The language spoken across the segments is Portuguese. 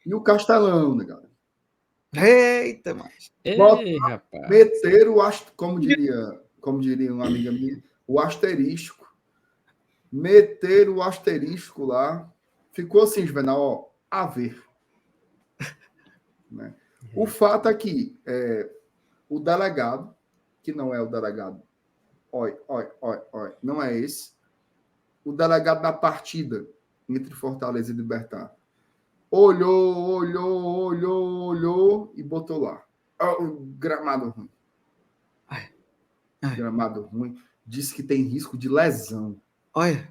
E o Castelão, né, galera? Eita, mas. Ei, rapaz. Meter como diria uma amiga minha, o asterístico. Meter o asterístico lá. Ficou assim, Juvenal, ó, a ver. Né? O fato é que o delegado, que não é o delegado, não é esse, o delegado da partida entre Fortaleza e Libertad, olhou e botou lá. Gramado ruim. Gramado ruim. Disse que tem risco de lesão. Olha,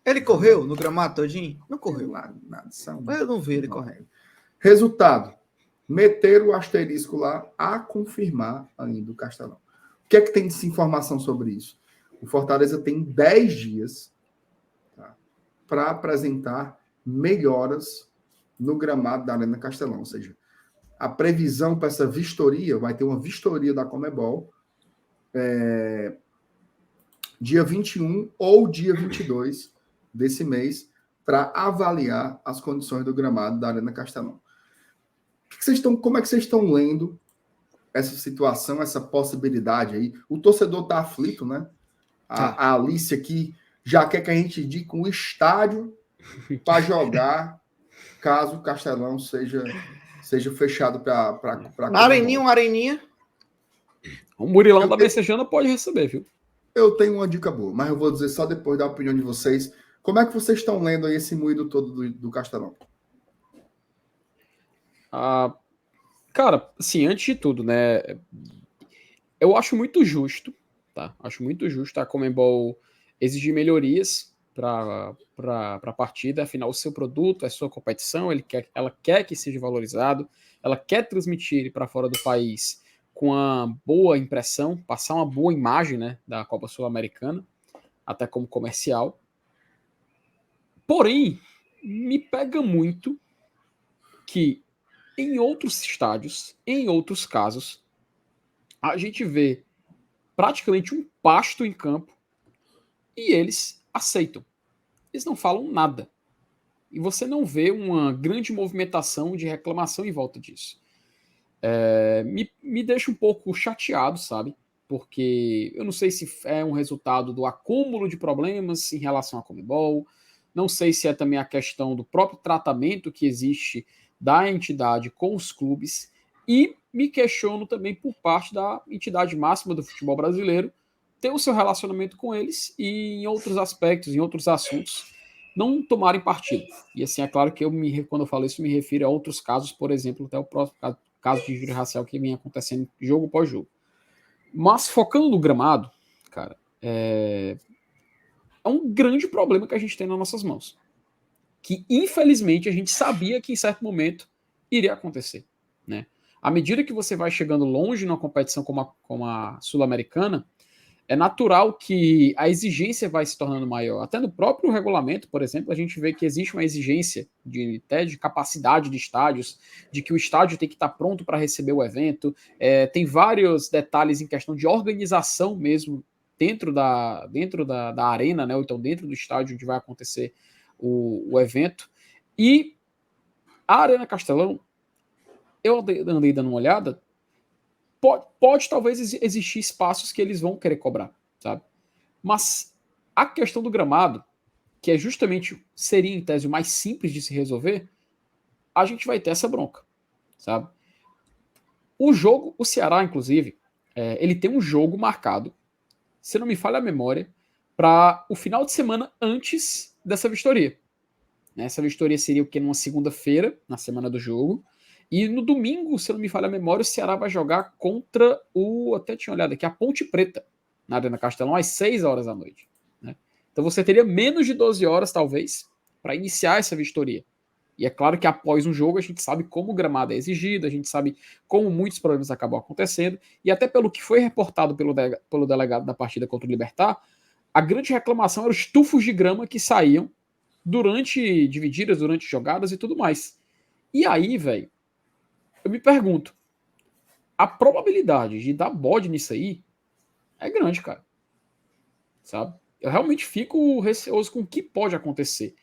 ele correu no gramado todinho? Não correu. Nada, Eu não vi ele correndo. Resultado, meter o asterisco lá a confirmar ainda o Castelão. O que é que tem de informação sobre isso? O Fortaleza tem 10 dias, tá, para apresentar melhoras no gramado da Arena Castelão. Ou seja, a previsão para essa vistoria, vai ter uma vistoria da Conmebol dia 21 ou dia 22 desse mês para avaliar as condições do gramado da Arena Castelão. Como é que vocês estão lendo essa situação, essa possibilidade aí? O torcedor está aflito, né? A Alice aqui já quer que a gente indique um estádio para jogar caso o Castelão seja fechado para Uma areninha. O Murilão da Messejana pode receber, viu? Eu tenho uma dica boa, mas eu vou dizer só depois da opinião de vocês. Como é que vocês estão lendo aí esse moído todo do Castelão? Cara, assim, antes de tudo, né? Eu acho muito justo, tá? Acho muito justo a Conmebol exigir melhorias para a partida. Afinal, o seu produto, a sua competição, ela quer que seja valorizado, ela quer transmitir ele para fora do país com uma boa impressão, passar uma boa imagem, né, da Copa Sul-Americana, até como comercial. Porém, me pega muito que em outros estádios, em outros casos, a gente vê praticamente um pasto em campo e eles aceitam. Eles não falam nada. E você não vê uma grande movimentação de reclamação em volta disso. Me deixa um pouco chateado, sabe? Porque eu não sei se é um resultado do acúmulo de problemas em relação à Conmebol, não sei se é também a questão do próprio tratamento que existe da entidade com os clubes, e me questiono também por parte da entidade máxima do futebol brasileiro ter o seu relacionamento com eles e em outros aspectos, em outros assuntos, não tomarem partido. E assim, é claro que quando eu falo isso, me refiro a outros casos, por exemplo, até o próximo caso de injúria racial que vem acontecendo jogo após jogo. Mas focando no gramado, cara, é um grande problema que a gente tem nas nossas mãos. Que, infelizmente, a gente sabia que em certo momento iria acontecer. Né? À medida que você vai chegando longe numa competição como a Sul-Americana, é natural que a exigência vai se tornando maior. Até no próprio regulamento, por exemplo, a gente vê que existe uma exigência de capacidade de estádios, de que o estádio tem que estar pronto para receber o evento. Tem vários detalhes em questão de organização mesmo dentro da arena, né? Ou então dentro do estádio onde vai acontecer o evento. E a Arena Castelão, eu andei dando uma olhada, pode talvez existir espaços que eles vão querer cobrar, sabe? Mas a questão do gramado, que é justamente, seria em tese o mais simples de se resolver, a gente vai ter essa bronca, sabe? O Ceará, inclusive, ele tem um jogo marcado, se não me falha a memória, para o final de semana antes dessa vistoria. Essa vistoria seria o que? Numa segunda-feira, na semana do jogo. E no domingo, se não me falha a memória, o Ceará vai jogar contra até tinha olhado aqui, a Ponte Preta, na Arena Castelão, às 6 horas da noite. Né? Então você teria menos de 12 horas, talvez, para iniciar essa vistoria. E é claro que após um jogo a gente sabe como o gramado é exigido, a gente sabe como muitos problemas acabam acontecendo, e até pelo que foi reportado pelo delegado da partida contra o Libertad, a grande reclamação era os tufos de grama que saíam durante divididas, durante jogadas e tudo mais. E aí, velho, eu me pergunto, a probabilidade de dar bode nisso aí é grande, cara. Sabe? Eu realmente fico receoso com o que pode acontecer.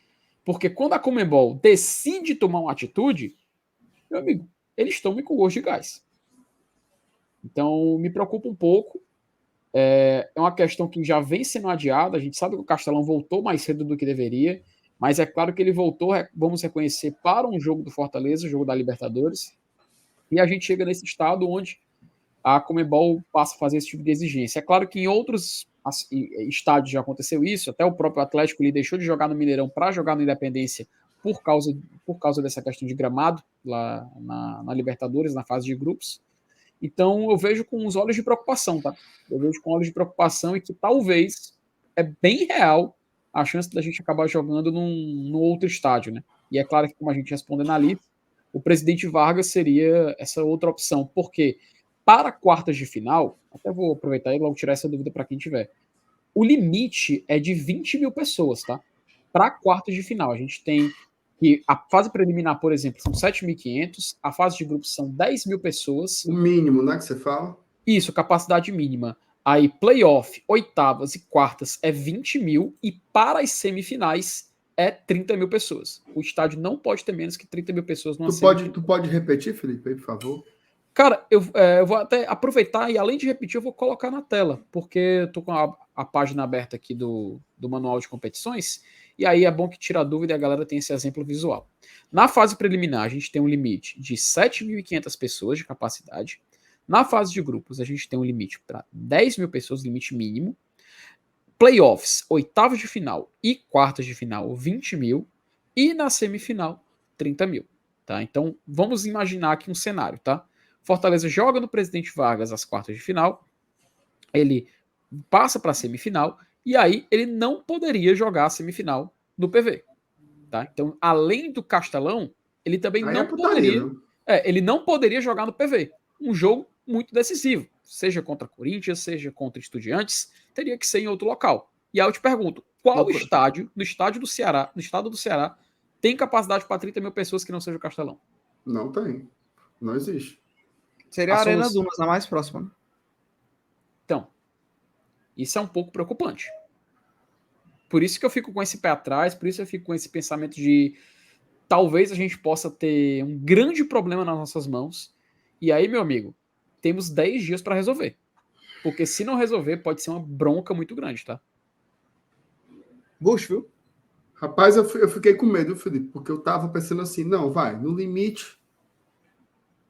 Porque quando a Conmebol decide tomar uma atitude, Meu amigo, eles tomam com gosto de gás. Então, me preocupa um pouco. É uma questão que já vem sendo adiada. A gente sabe que o Castelão voltou mais cedo do que deveria, mas é claro que ele voltou, vamos reconhecer, para um jogo do Fortaleza, o jogo da Libertadores, e a gente chega nesse estado onde a Conmebol passa a fazer esse tipo de exigência. É claro que em outros estádios já aconteceu isso, até o próprio Atlético ele deixou de jogar no Mineirão para jogar no Independência por causa dessa questão de gramado lá na Libertadores, na fase de grupos. Então eu vejo com os olhos de preocupação, tá? Eu vejo com olhos de preocupação e que talvez é bem real a chance da gente acabar jogando num outro estádio, né? E é claro que, como a gente respondendo ali, o presidente Vargas seria essa outra opção, porque para quartas de final, até vou aproveitar e logo tirar essa dúvida para quem tiver, o limite é de 20 mil pessoas, tá? Para quartas de final, a gente tem que a fase preliminar, por exemplo, são 7.500, a fase de grupos são 10 mil pessoas. O mínimo, né, que você fala? Isso, capacidade mínima. Aí, playoff, oitavas e quartas é 20 mil e para as semifinais é 30 mil pessoas. O estádio não pode ter menos que 30 mil pessoas numa semifinal. Tu pode repetir, Felipe, aí, por favor? Cara, eu vou até aproveitar e, além de repetir, eu vou colocar na tela, porque eu tô com a página aberta aqui do manual de competições, e aí é bom que tira a dúvida e a galera tem esse exemplo visual. Na fase preliminar, a gente tem um limite de 7.500 pessoas de capacidade. Na fase de grupos, a gente tem um limite para 10 mil pessoas, limite mínimo. Playoffs, oitavos de final e quartas de final, 20 mil. E na semifinal, 30 mil. Tá? Então, vamos imaginar aqui um cenário, tá? Fortaleza joga no Presidente Vargas as quartas de final, ele passa para a semifinal, e aí ele não poderia jogar a semifinal no PV. Tá? Então, além do Castelão, ele também Aí não poderia. Ele não poderia jogar no PV. Um jogo muito decisivo. Seja contra Corinthians, seja contra Estudiantes, teria que ser em outro local. E aí eu te pergunto: qual estádio, no estado do Ceará, tem capacidade para 30 mil pessoas que não seja o Castelão? Não tem. Não existe. Seria a Arena Dunas, a mais próxima. Né? Então, isso é um pouco preocupante. Por isso que eu fico com esse pé atrás, por isso eu fico com esse pensamento de talvez a gente possa ter um grande problema nas nossas mãos. E aí, meu amigo, temos 10 dias para resolver. Porque se não resolver, pode ser uma bronca muito grande, tá? Bush, viu? Rapaz, eu fiquei com medo, Felipe, porque eu tava pensando assim, não, vai, no limite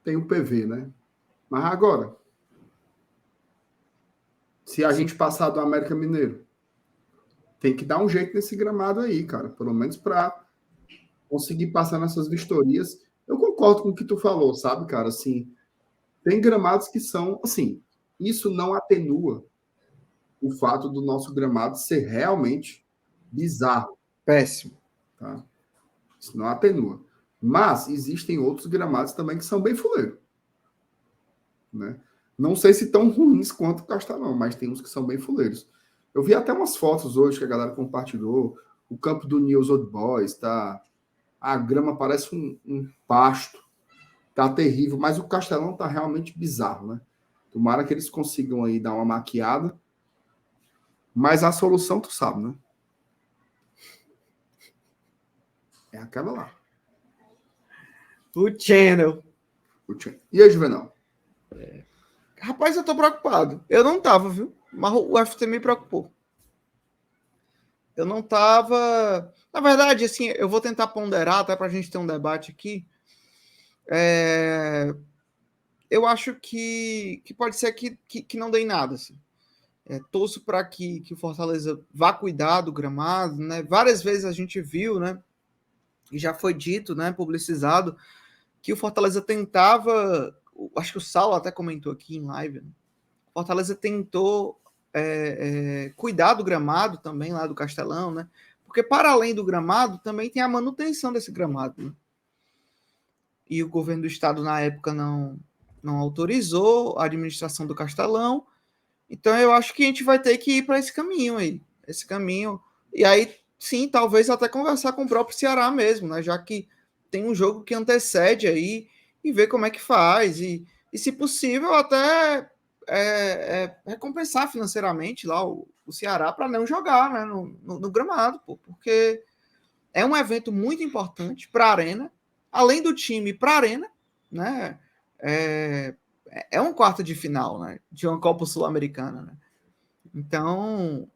tem o PV, né? Mas agora, se a gente passar do América Mineiro, tem que dar um jeito nesse gramado aí, cara, pelo menos para conseguir passar nessas vistorias. Eu concordo com o que tu falou, sabe, cara, assim, tem gramados que são, assim, isso não atenua o fato do nosso gramado ser realmente bizarro. Péssimo. Tá? Isso não atenua. Mas existem outros gramados também que são bem fuleiros. Né? Não sei se tão ruins quanto o Castelão, mas tem uns que são bem fuleiros. Eu vi até umas fotos hoje que a galera compartilhou. O campo do News Old Boys, tá? A grama parece um pasto. Tá terrível, mas o Castelão tá realmente bizarro, né? Tomara que eles consigam aí dar uma maquiada. Mas a solução, tu sabe, né? É aquela lá. O Channel. E aí, Juvenal? Rapaz, eu tô preocupado. Eu não tava, viu? Mas o FT me preocupou. Eu não tava... Na verdade, assim, eu vou tentar ponderar, até pra gente ter um debate aqui. Eu acho que pode ser que não dê em nada, assim. Torço para que o Fortaleza vá cuidar do gramado, né? Várias vezes a gente viu, né? E já foi dito, né? Publicizado, que o Fortaleza tentava... Acho que o Saulo até comentou aqui em live, né? O Fortaleza tentou cuidar do gramado também, lá do Castelão, né? Porque para além do gramado, também tem a manutenção desse gramado, né? E o governo do estado, na época, não autorizou a administração do Castelão. Então, eu acho que a gente vai ter que ir para esse caminho aí. Esse caminho. E aí, sim, talvez até conversar com o próprio Ceará mesmo, né? Já que tem um jogo que antecede aí e ver como é que faz. E se possível, até recompensar financeiramente lá o Ceará para não jogar, né, no gramado, pô, porque é um evento muito importante para a Arena, além do time para a Arena, né? É um quarto de final, né? De uma Copa Sul-Americana, né? Então,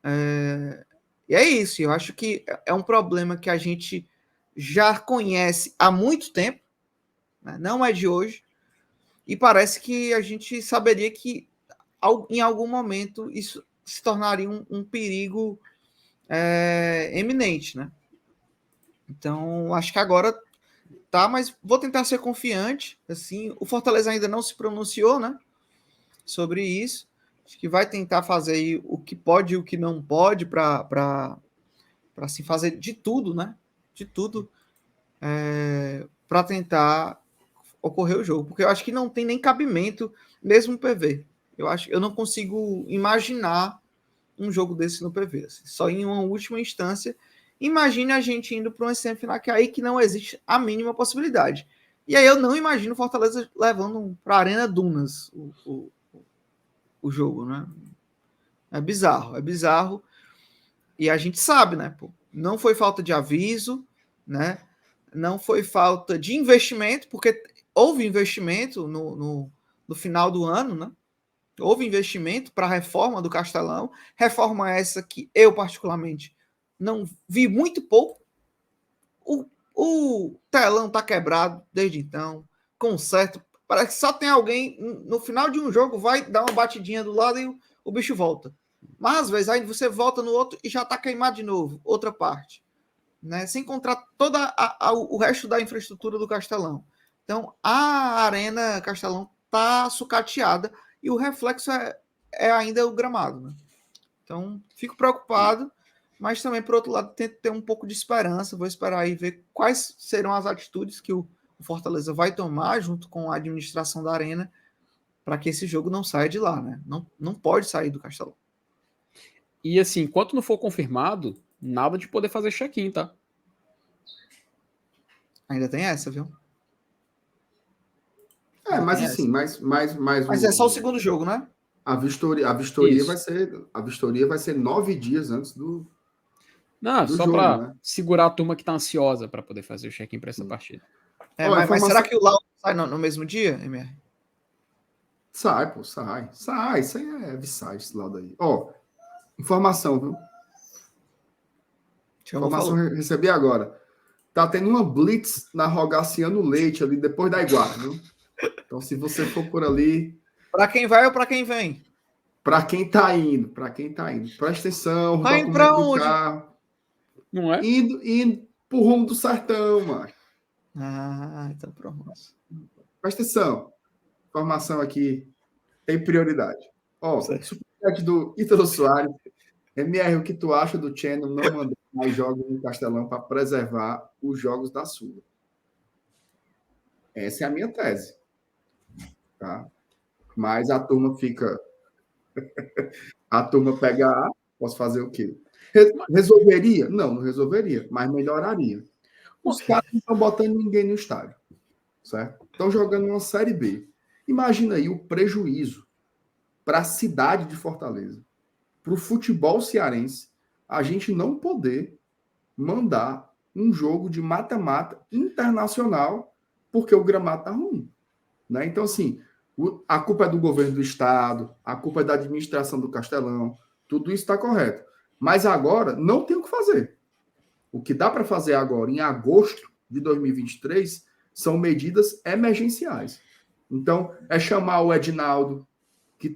e é isso. Eu acho que é um problema que a gente já conhece há muito tempo, né? Não é de hoje, e parece que a gente saberia que em algum momento isso se tornaria um perigo eminente, né? Então, acho que agora tá, mas vou tentar ser confiante. Assim, o Fortaleza ainda não se pronunciou, né, sobre isso. Acho que vai tentar fazer aí o que pode e o que não pode para assim, fazer de tudo, né? De tudo para tentar ocorrer o jogo, porque eu acho que não tem nem cabimento mesmo no PV. Eu não consigo imaginar um jogo desse no PV, assim, só em uma última instância. Imagine a gente indo para uma semifinal que aí que não existe a mínima possibilidade. E aí eu não imagino o Fortaleza levando para a Arena Dunas o jogo, né? É bizarro. E a gente sabe, né? Pô, não foi falta de aviso, né? Não foi falta de investimento, porque houve investimento no final do ano, né? Houve investimento para a reforma do Castelão, reforma essa que eu, particularmente, não vi muito pouco. O telão está quebrado desde então, conserto. Parece que só tem alguém no final de um jogo, vai dar uma batidinha do lado e o bicho volta. Mas às vezes aí você volta no outro e já está queimado de novo, outra parte. Né? Sem encontrar todo o resto da infraestrutura do Castelão. Então, a Arena Castelão está sucateada e o reflexo é ainda o gramado. Né? Então, fico preocupado, mas também, por outro lado, tento ter um pouco de esperança. Vou esperar aí ver quais serão as atitudes que o Fortaleza vai tomar junto com a administração da Arena para que esse jogo não saia de lá. Né? Não pode sair do Castelão. E assim, enquanto não for confirmado, nada de poder fazer check-in, tá? Ainda tem essa, viu? Mas assim, mas é só o segundo jogo, né? A vistoria vai ser 9 dias antes do só jogo, para né? segurar a turma que tá ansiosa para poder fazer o check-in para essa partida. Mas será que o Lau sai no mesmo dia, MR? Sai, pô, sai. Isso aí é Vissage, esse lado aí. Informação, viu? Informação recebi agora. Tá tendo uma blitz na Rogaciano Leite ali depois da Iguara, viu? Então, se você for por ali. Para quem vai ou para quem vem? Para quem tá indo. Presta atenção, tá indo para onde? Carro. Não é? Indo pro rumo do sertão, mano. Então pronto. Presta atenção. Informação aqui tem prioridade. Superchat do Ítalo Soares. MR, o que tu acha do Channel não mandar mais jogos no Castelão para preservar os jogos da Sula? Essa é a minha tese. Tá? Mas a turma fica. A turma pega A, posso fazer o quê? Resolveria? Não resolveria, mas melhoraria. Os caras não estão botando ninguém no estádio. Certo? Estão jogando uma Série B. Imagina aí o prejuízo para a cidade de Fortaleza, para o futebol cearense, a gente não poder mandar um jogo de mata-mata internacional porque o gramado está ruim. Né? Então, assim, a culpa é do governo do estado, a culpa é da administração do Castelão, tudo isso está correto. Mas agora não tem o que fazer. O que dá para fazer agora, em agosto de 2023, são medidas emergenciais. Então, é chamar o Edinaldo, que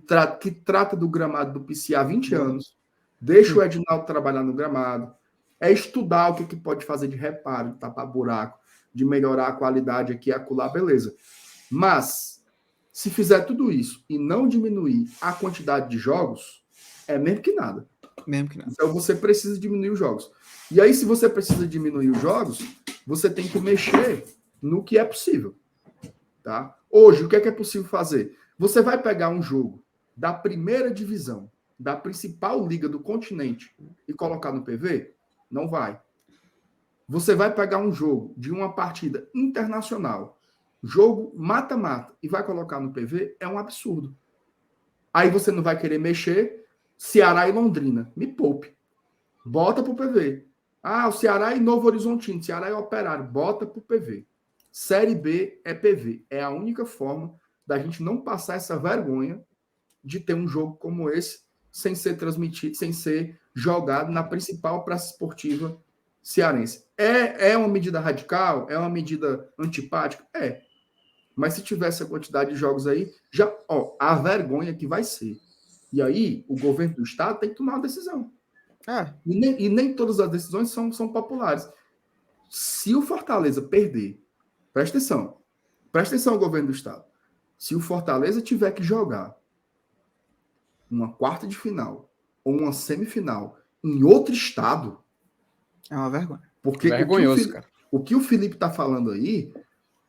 trata do gramado do PC há 20 anos, deixa o Edinaldo trabalhar no gramado, é estudar o que pode fazer de reparo, de tapar buraco, de melhorar a qualidade aqui e acolá, beleza. Mas, se fizer tudo isso e não diminuir a quantidade de jogos, é mesmo que nada. Então, você precisa diminuir os jogos. E aí, se você precisa diminuir os jogos, você tem que mexer no que é possível. Tá? Hoje, o que é possível fazer? Você vai pegar um jogo da primeira divisão, da principal liga do continente, e colocar no PV? Não vai. Você vai pegar um jogo de uma partida internacional, jogo mata-mata, e vai colocar no PV? É um absurdo. Aí você não vai querer mexer Ceará e Londrina. Me poupe. Bota pro PV. O Ceará e Novo Horizontino, Ceará e Operário. Bota pro PV. Série B é PV. É a única forma da gente não passar essa vergonha de ter um jogo como esse sem ser transmitido, sem ser jogado na principal praça esportiva cearense. É uma medida radical? É uma medida antipática? É. Mas se tivesse a quantidade de jogos aí, já, a vergonha que vai ser. E aí, o governo do estado tem que tomar uma decisão. E nem todas as decisões são populares. Se o Fortaleza perder, presta atenção, governo do estado. Se o Fortaleza tiver que jogar uma quarta de final ou uma semifinal em outro estado, é uma vergonha. Porque vergonhoso, cara. O que o Felipe está falando aí,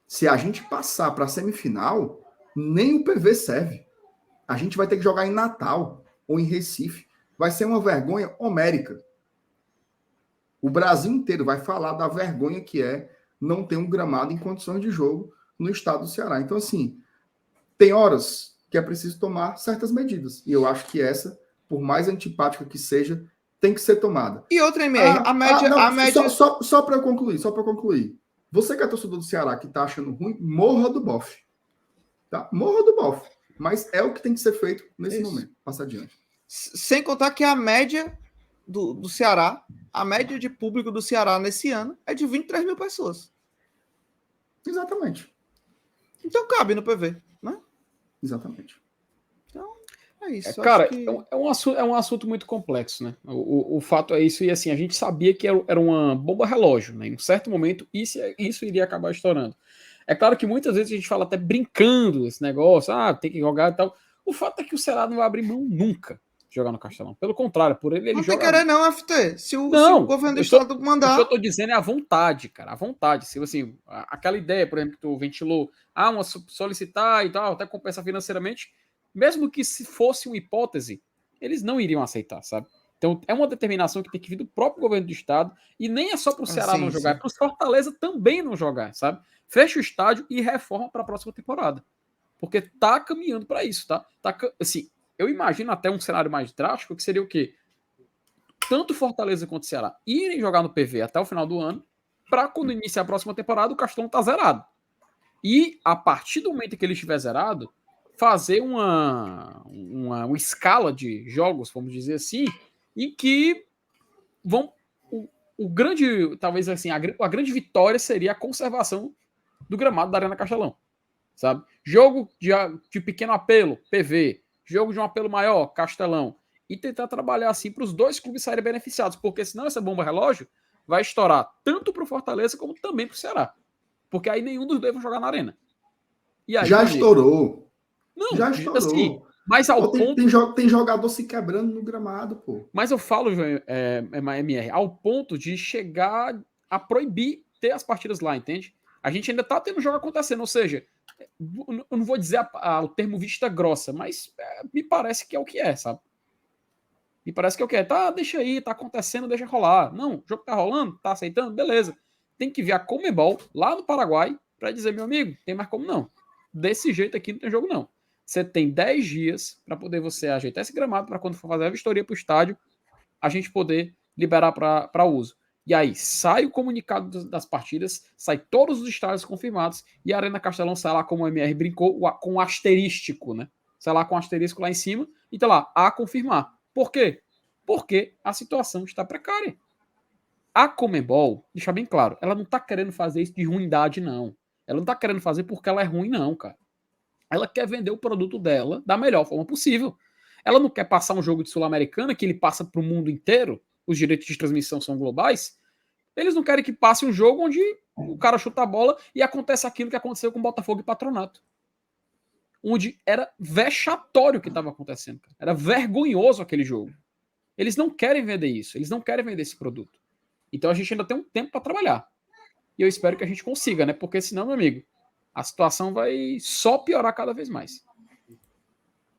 se a gente passar para a semifinal, nem o PV serve. A gente vai ter que jogar em Natal ou em Recife. Vai ser uma vergonha homérica. O Brasil inteiro vai falar da vergonha que é não ter um gramado em condições de jogo no estado do Ceará. Então, assim, tem horas que é preciso tomar certas medidas. E eu acho que essa, por mais antipática que seja, tem que ser tomada. E outra, MR, a média... Só para eu concluir. Você que é torcedor do Ceará que está achando ruim, morra do bofe. Tá? Morra do bofe. Mas é o que tem que ser feito nesse momento. Passa adiante. Sem contar que a média do Ceará, a média de público do Ceará nesse ano é de 23 mil pessoas. Exatamente. Então cabe no PV, né? Exatamente. Então, é isso. Cara, que... é um assunto muito complexo, né? O fato é isso, e assim, a gente sabia que era uma bomba relógio, né? Em um certo momento, isso iria acabar estourando. É claro que muitas vezes a gente fala até brincando esse negócio, tem que jogar e tal. O fato é que o Ceará não vai abrir mão nunca de jogar no Castelão. Pelo contrário, por ele não joga... tem querer não, FT. Se o governo do estado mandar... O que eu tô dizendo é a vontade, cara. A vontade. Se, assim, aquela ideia, por exemplo, que tu ventilou, solicitar e tal, até compensar financeiramente, mesmo que se fosse uma hipótese, eles não iriam aceitar, sabe? Então, é uma determinação que tem que vir do próprio governo do estado, e nem é só pro Ceará não jogar, é pro Fortaleza também não jogar, sabe? Fecha o estádio e reforma para a próxima temporada. Porque tá caminhando para isso, tá? Assim, eu imagino até um cenário mais drástico, que seria o quê? Tanto Fortaleza quanto Ceará irem jogar no PV até o final do ano, para quando iniciar a próxima temporada, o Castelão tá zerado. E a partir do momento que ele estiver zerado, fazer uma escala de jogos, vamos dizer assim, em que vão o grande, talvez assim, a grande vitória seria a conservação do gramado da Arena Castelão, sabe? Jogo de pequeno apelo, PV. Jogo de um apelo maior, Castelão. E tentar trabalhar assim para os dois clubes saírem beneficiados, porque senão essa bomba relógio vai estourar tanto para o Fortaleza como também para o Ceará. Porque aí nenhum dos dois vai jogar na Arena. E aí, já estourou. Não, já estourou. Assim, mas ao ponto... Tem jogador se quebrando no gramado, pô. Mas eu falo, MR, ao ponto de chegar a proibir ter as partidas lá, entende? A gente ainda tá tendo jogo acontecendo, ou seja, eu não vou dizer o termo vista grossa, mas me parece que é o que é, sabe? Me parece que é o que é. Tá, deixa aí, tá acontecendo, deixa rolar. Não, o jogo tá rolando, tá aceitando, beleza. Tem que vir a Conmebol lá no Paraguai para dizer, meu amigo, tem mais como não. Desse jeito aqui não tem jogo não. Você tem 10 dias para poder você ajeitar esse gramado para quando for fazer a vistoria para o estádio, a gente poder liberar para uso. E aí sai o comunicado das partidas, sai todos os estádios confirmados e a Arena Castelão sai lá, como o MR brincou, com um asterístico, né? Sai lá com um asterístico lá em cima e tá lá, a confirmar. Por quê? Porque a situação está precária. A Conmebol, deixa bem claro, ela não tá querendo fazer isso de ruindade, não. Ela não tá querendo fazer porque ela é ruim, não, cara. Ela quer vender o produto dela da melhor forma possível. Ela não quer passar um jogo de Sul-Americana que ele passa para o mundo inteiro, os direitos de transmissão são globais. Eles não querem que passe um jogo onde o cara chuta a bola e acontece aquilo que aconteceu com Botafogo e Patronato. Onde era vexatório o que estava acontecendo. Era vergonhoso aquele jogo. Eles não querem vender isso, eles não querem vender esse produto. Então a gente ainda tem um tempo para trabalhar. E eu espero que a gente consiga, né? Porque senão, meu amigo, a situação vai só piorar cada vez mais.